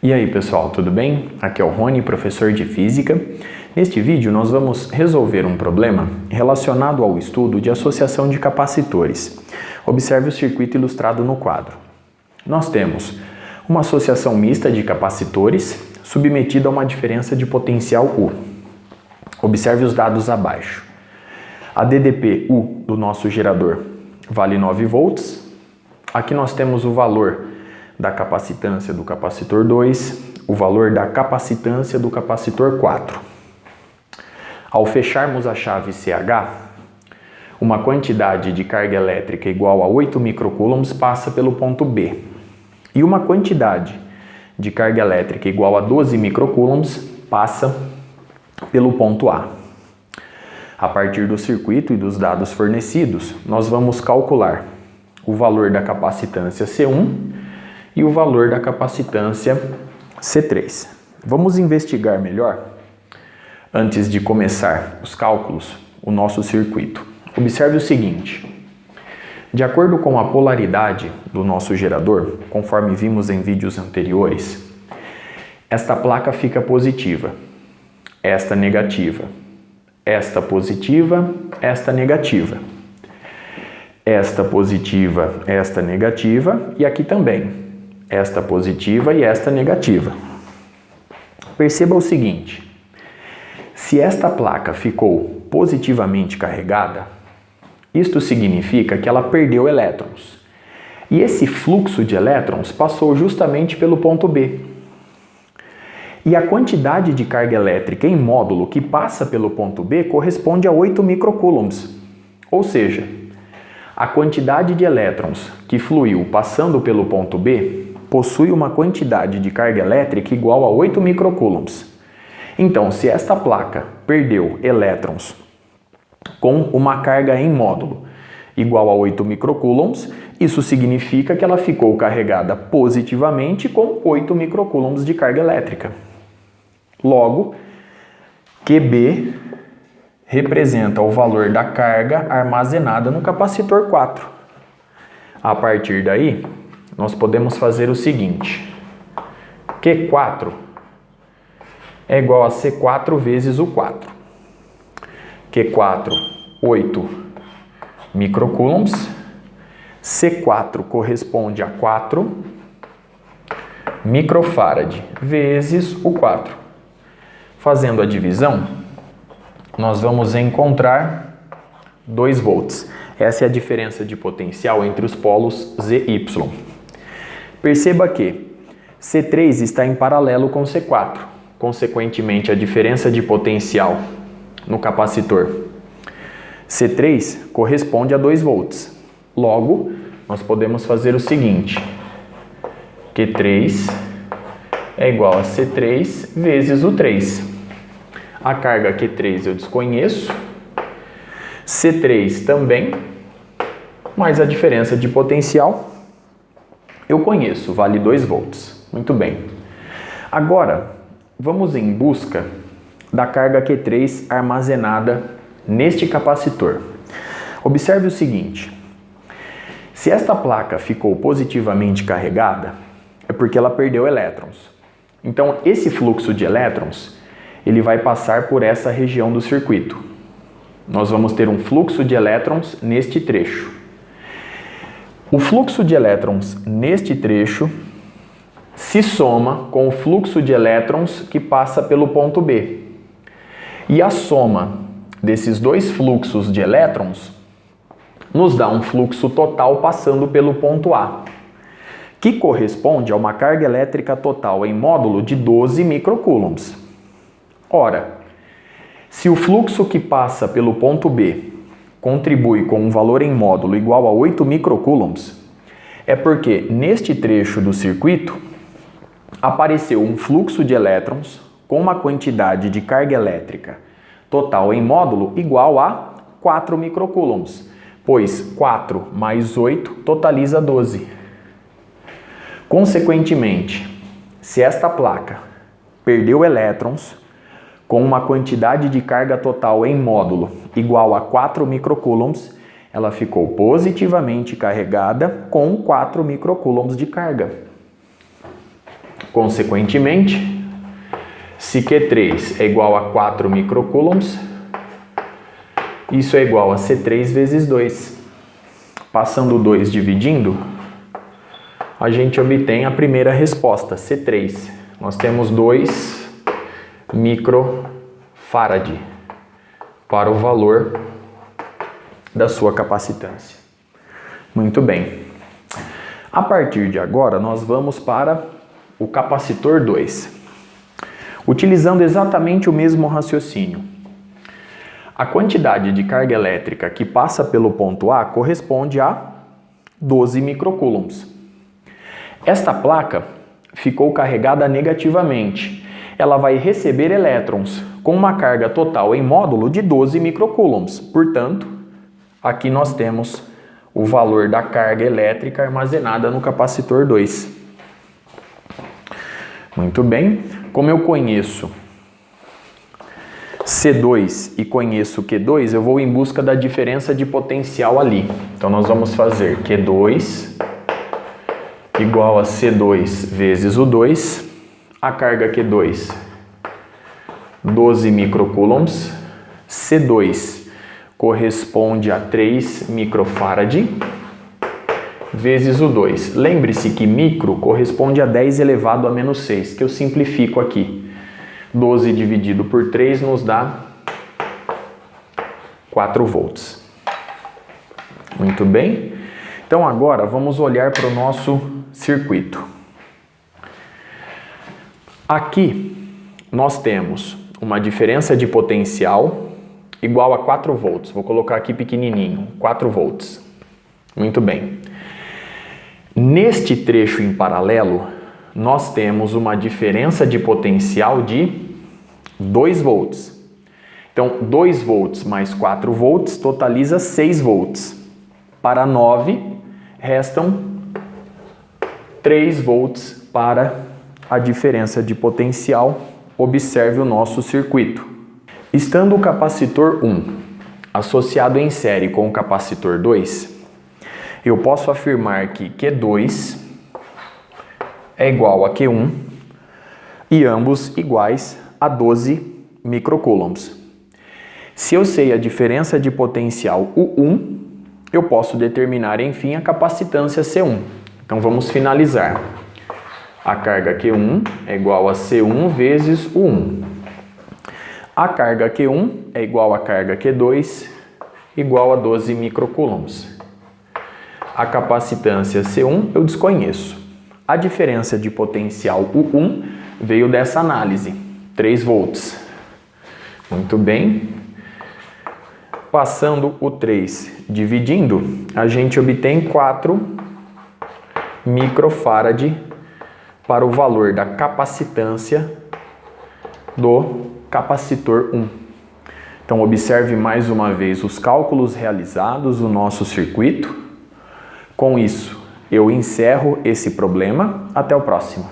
E aí pessoal, tudo bem? Aqui é o Rony, professor de Física. Neste vídeo nós vamos resolver um problema relacionado ao estudo de associação de capacitores. Observe o circuito ilustrado no quadro. Nós temos uma associação mista de capacitores submetida a uma diferença de potencial U. Observe os dados abaixo. A DDP U do nosso gerador vale 9 volts. Aqui nós temos o valor da capacitância do capacitor 2, o valor da capacitância do capacitor 4. Ao fecharmos a chave CH, uma quantidade de carga elétrica igual a 8 microcoulombs passa pelo ponto B. E uma quantidade de carga elétrica igual a 12 microcoulombs passa pelo ponto A. A partir do circuito e dos dados fornecidos, nós vamos calcular o valor da capacitância C1 e o valor da capacitância C3. Vamos investigar melhor, antes de começar os cálculos, o nosso circuito. Observe o seguinte: de acordo com a polaridade do nosso gerador, conforme vimos em vídeos anteriores, esta placa fica positiva, esta negativa, esta positiva, esta negativa, esta positiva, esta negativa e aqui também, esta positiva e esta negativa. Perceba o seguinte: se esta placa ficou positivamente carregada, isto significa que ela perdeu elétrons. E esse fluxo de elétrons passou justamente pelo ponto B. E a quantidade de carga elétrica em módulo que passa pelo ponto B corresponde a 8 microcoulombs. Ou seja, a quantidade de elétrons que fluiu passando pelo ponto B possui uma quantidade de carga elétrica igual a 8 microcoulombs. Então, se esta placa perdeu elétrons com uma carga em módulo igual a 8 microcoulombs, isso significa que ela ficou carregada positivamente com 8 microcoulombs de carga elétrica. Logo, QB representa o valor da carga armazenada no capacitor 4. A partir daí, nós podemos fazer o seguinte: Q4 é igual a C4 vezes o 4. Q4, 8 microcoulombs. C4 corresponde a 4 microfarad vezes o 4. Fazendo a divisão, nós vamos encontrar 2 volts. Essa é a diferença de potencial entre os polos Z e Y. Perceba que C3 está em paralelo com C4. Consequentemente, a diferença de potencial no capacitor C3 corresponde a 2 volts. Logo, nós podemos fazer o seguinte: Q3 é igual a C3 vezes o 3. A carga Q3 eu desconheço, C3 também, mas a diferença de potencial eu conheço, vale 2 volts. Muito bem. Agora, vamos em busca da carga Q3 armazenada neste capacitor. Observe o seguinte: se esta placa ficou positivamente carregada, é porque ela perdeu elétrons. Então, esse fluxo de elétrons, ele vai passar por essa região do circuito. Nós vamos ter um fluxo de elétrons neste trecho. O fluxo de elétrons neste trecho se soma com o fluxo de elétrons que passa pelo ponto B. E a soma desses dois fluxos de elétrons nos dá um fluxo total passando pelo ponto A, que corresponde a uma carga elétrica total em módulo de 12 microcoulombs. Ora, se o fluxo que passa pelo ponto B contribui com um valor em módulo igual a 8 microcoulombs, é porque neste trecho do circuito apareceu um fluxo de elétrons com uma quantidade de carga elétrica total em módulo igual a 4 microcoulombs, pois 4 mais 8 totaliza 12. Consequentemente, se esta placa perdeu elétrons com uma quantidade de carga total em módulo igual a 4 microcoulombs, ela ficou positivamente carregada com 4 microcoulombs de carga. Consequentemente, se Q3 é igual a 4 microcoulombs, isso é igual a C3 vezes 2. Passando o 2 dividindo, a gente obtém a primeira resposta, C3. Nós temos 2 microfarad para o valor da sua capacitância. Muito bem. A partir de agora, nós vamos para o capacitor 2. Utilizando exatamente o mesmo raciocínio. A quantidade de carga elétrica que passa pelo ponto A corresponde a 12 microcoulombs. Esta placa ficou carregada negativamente. Ela vai receber elétrons com uma carga total em módulo de 12 microcoulombs. Portanto, aqui nós temos o valor da carga elétrica armazenada no capacitor 2. Muito bem. Como eu conheço C2 e conheço Q2, eu vou em busca da diferença de potencial ali. Então, nós vamos fazer Q2 igual a C2 vezes o 2. A carga Q2, 12 microcoulombs. C2 corresponde a 3 microfarad vezes o 2. Lembre-se que micro corresponde a 10 elevado a menos 6, que eu simplifico aqui. 12 dividido por 3 nos dá 4 volts. Muito bem. Então agora vamos olhar para o nosso circuito. Aqui nós temos uma diferença de potencial igual a 4 volts. Vou colocar aqui pequenininho, 4 volts. Muito bem. Neste trecho em paralelo, nós temos uma diferença de potencial de 2 volts. Então, 2 volts mais 4 volts totaliza 6 volts. Para 9, restam 3 volts para a diferença de potencial. Observe o nosso circuito. Estando o capacitor 1 associado em série com o capacitor 2, eu posso afirmar que Q2 é igual a Q1 e ambos iguais a 12 microcoulombs. Se eu sei a diferença de potencial U1, eu posso determinar, enfim, a capacitância C1. Então vamos finalizar. A carga Q1 é igual a C1 vezes U1. A carga Q1 é igual a carga Q2 igual a 12 microcoulombs. A capacitância C1 eu desconheço. A diferença de potencial U1 veio dessa análise, 3 volts. Muito bem. Passando o 3 dividindo, a gente obtém 4 microfarad para o valor da capacitância do capacitor 1. Então observe mais uma vez os cálculos realizados no nosso circuito. Com isso, eu encerro esse problema. Até o próximo.